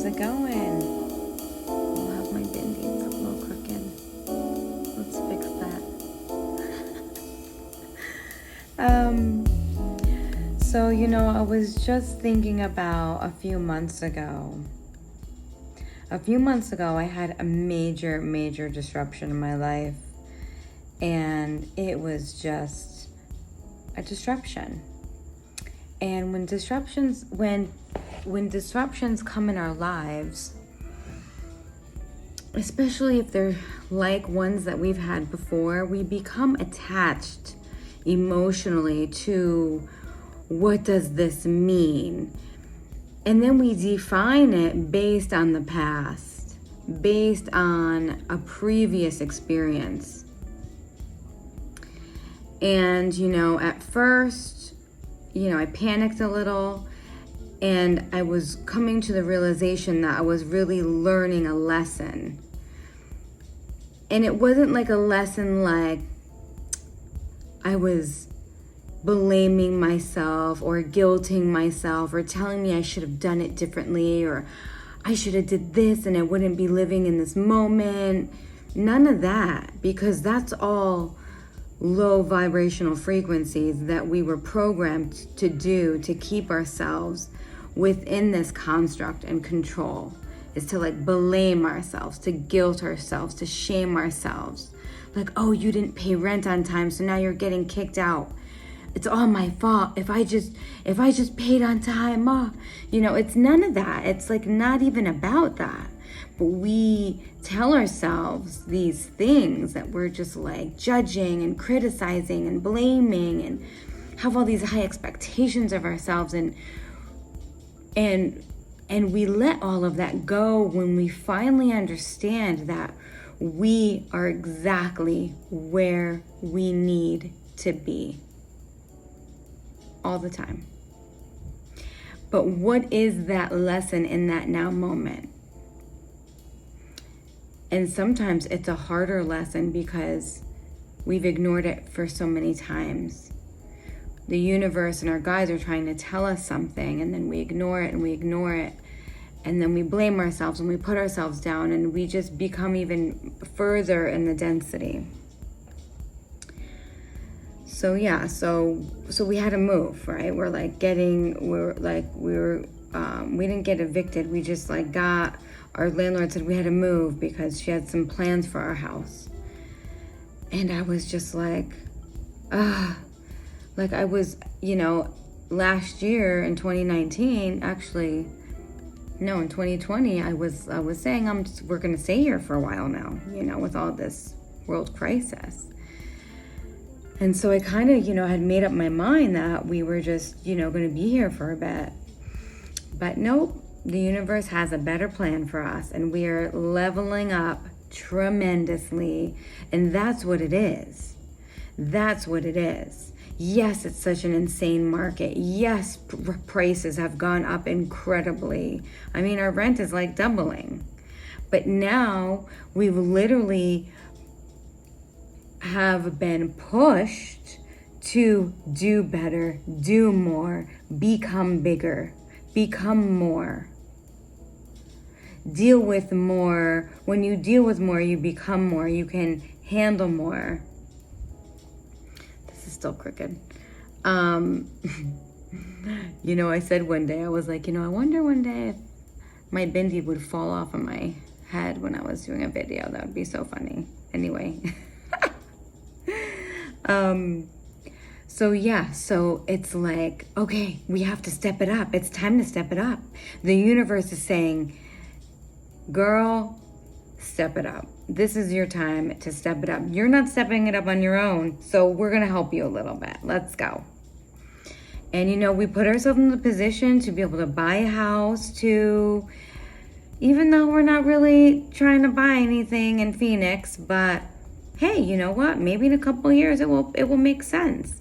it going? I'll have my bindi. It's a little crooked. Let's fix that. So, I was just thinking about a few months ago. I had a major, major disruption in my life. And it was just a disruption. And when disruptions come in our lives, especially if they're like ones that we've had before, we become attached emotionally to what does this mean? And then we define it based on the past, based on a previous experience. And, at first, I panicked a little, and I was coming to the realization that I was really learning a lesson. And it wasn't like a lesson like I was blaming myself or guilting myself or telling me I should have done it differently or I should have did this and I wouldn't be living in this moment. None of that, because that's all low vibrational frequencies that we were programmed to do to keep ourselves within this construct and control, is to blame ourselves, to guilt ourselves, to shame ourselves. Oh, you didn't pay rent on time, so now you're getting kicked out. It's all my fault. If I just paid on time, it's none of that. It's not even about that. But we tell ourselves these things that we're just judging and criticizing and blaming and have all these high expectations of ourselves, and we let all of that go when we finally understand that we are exactly where we need to be all the time. But what is that lesson in that now moment? And sometimes it's a harder lesson because we've ignored it for so many times. The universe and our guides are trying to tell us something, and then we ignore it and we ignore it. And then we blame ourselves and we put ourselves down, and we just become even further in the density. So yeah, so we had to move, right? We didn't get evicted. We just our landlord said we had to move because she had some plans for our house. And I was just I was, last year in 2019, actually, no, in 2020, I was saying we're going to stay here for a while now, with all this world crisis. And so I kind of, had made up my mind that we were just, going to be here for a bit. But nope, the universe has a better plan for us, and we are leveling up tremendously. And that's what it is. That's what it is. Yes, it's such an insane market. Yes, prices have gone up incredibly. I mean, our rent is doubling. But now we've literally have been pushed to do better, do more, become bigger, become more, deal with more. When you deal with more, you become more. You can handle more. This is still crooked. I said one day, I was I wonder one day if my bindi would fall off of my head when I was doing a video. That would be so funny. Anyway. So it's okay, we have to step it up. It's time to step it up. The universe is saying, girl, step it up. This is your time to step it up. You're not stepping it up on your own, so we're going to help you a little bit. Let's go. And, we put ourselves in the position to be able to buy a house, even though we're not really trying to buy anything in Phoenix, but hey, you know what? Maybe in a couple of years it will make sense.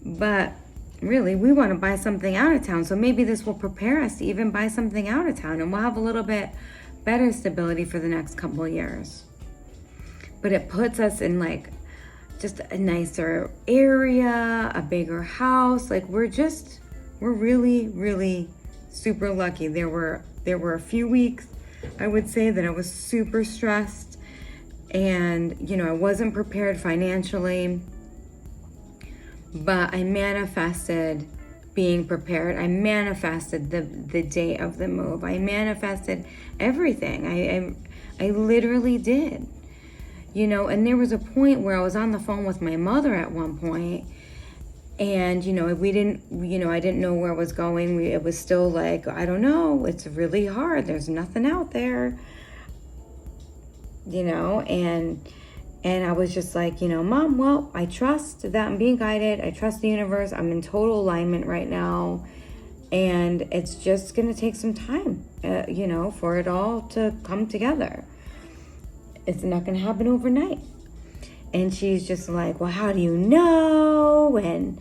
But really, we want to buy something out of town. So maybe this will prepare us to even buy something out of town, and we'll have a little bit better stability for the next couple of years. But it puts us in just a nicer area, a bigger house. We're really, really super lucky. There were there were a few weeks, I would say, that I was super stressed, and, you know, I wasn't prepared financially, but I manifested being prepared. I manifested the day of the move. I manifested everything. I literally did. You know, and there was a point where I was on the phone with my mother at one point, and, you know, I didn't know where I was going. It was still like, I don't know, it's really hard. There's nothing out there, you know, and I was just like, you know, Mom, well, I trust that I'm being guided. I trust the universe. I'm in total alignment right now. And it's just going to take some time, you know, for it all to come together. It's not going to happen overnight. And she's just like, well, how do you know? And,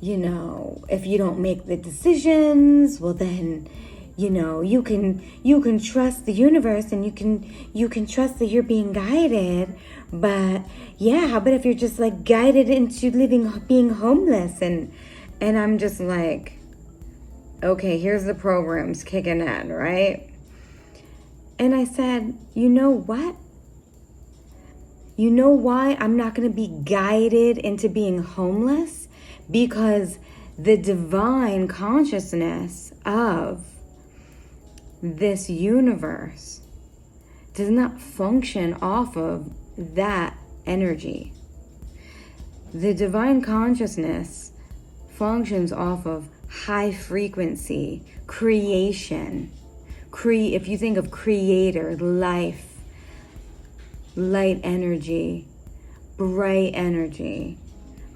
you know, if you don't make the decisions, well, then, you know, you can trust the universe, and you can trust that you're being guided. But yeah, how about if you're just like guided into being homeless? And I'm just like, okay, here's the programs kicking in, right? And I said, you know what? You know why I'm not going to be guided into being homeless? Because the divine consciousness of this universe does not function off of that energy. The divine consciousness functions off of high frequency creation. If you think of creator, life, light energy, bright energy,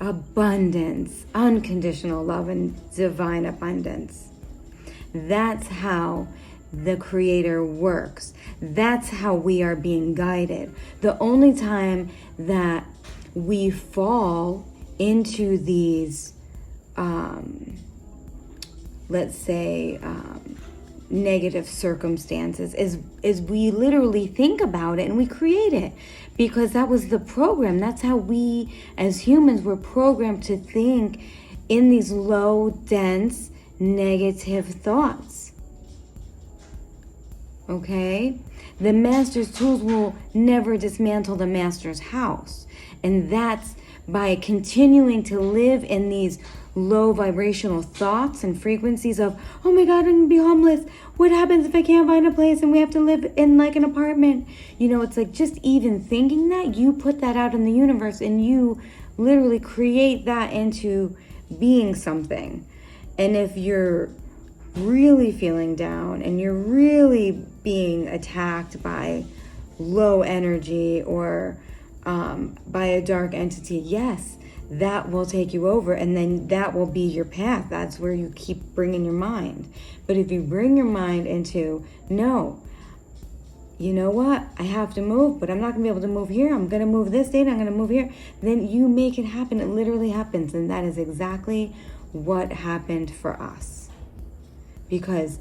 abundance, unconditional love, and divine abundance. That's how the creator works. That's how we are being guided. The only time that we fall into these, let's say, negative circumstances is we literally think about it and we create it, because that was the program. That's how we as humans were programmed to think, in these low, dense, negative thoughts. Okay? The master's tools will never dismantle the master's house. And that's by continuing to live in these low vibrational thoughts and frequencies of, oh my God, I'm gonna be homeless. What happens if I can't find a place and we have to live in like an apartment? You know, it's like, just even thinking that, you put that out in the universe, and you literally create that into being something. And if you're really feeling down and you're really being attacked by low energy or by a dark entity, yes, that will take you over, and then that will be your path. That's where you keep bringing your mind. But if you bring your mind into, no, you know what, I have to move, but I'm not gonna be able to move here. I'm gonna move this date, I'm gonna move here. Then you make it happen. It literally happens. And that is exactly what happened for us. Because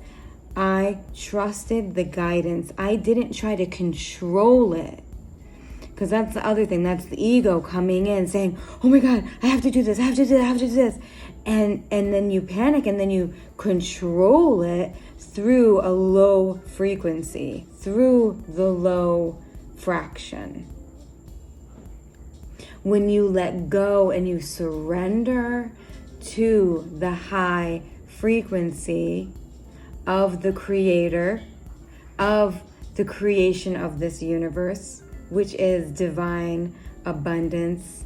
I trusted the guidance. I didn't try to control it. Because that's the other thing. That's the ego coming in saying, oh my God, I have to do this, I have to do that, I have to do this. And then you panic, and then you control it through a low frequency, through the low fraction. When you let go and you surrender to the high frequency of the creator, of the creation of this universe, which is divine abundance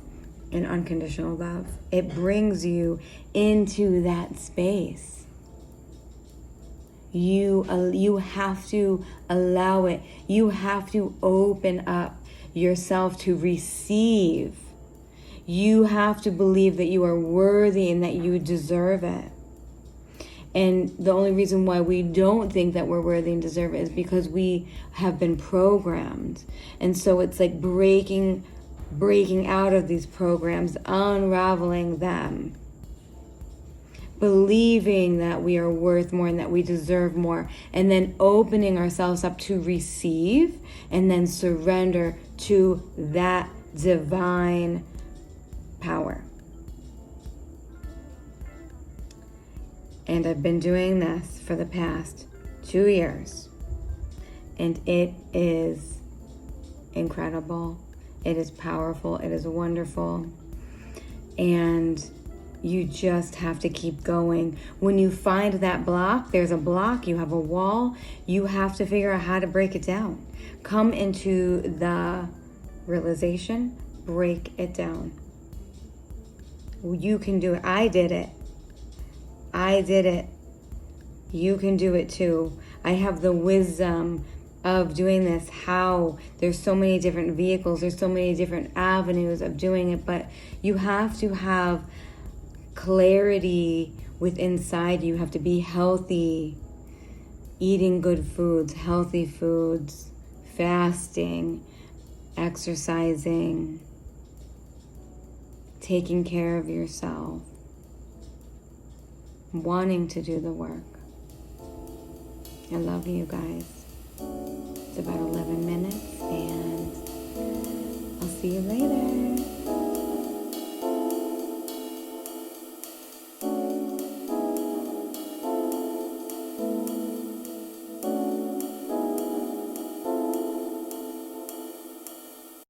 and unconditional love, it brings you into that space. You have to allow it. You have to open up yourself to receive. You have to believe that you are worthy and that you deserve it. And the only reason why we don't think that we're worthy and deserve it is because we have been programmed. And so it's like breaking out of these programs, unraveling them, believing that we are worth more and that we deserve more, and then opening ourselves up to receive, and then surrender to that divine power. And I've been doing this for the past 2 years. And it is incredible. It is powerful. It is wonderful. And you just have to keep going. When you find that block, there's a block, you have a wall, you have to figure out how to break it down. Come into the realization, break it down. You can do it. I did it. You can do it too. I have the wisdom of doing this. How? There's so many different vehicles, there's so many different avenues of doing it, but you have to have clarity within inside. You have to be healthy, eating good foods, healthy foods, fasting, exercising, taking care of yourself, wanting to do the work. I love you guys. It's about 11 minutes, and I'll see you later.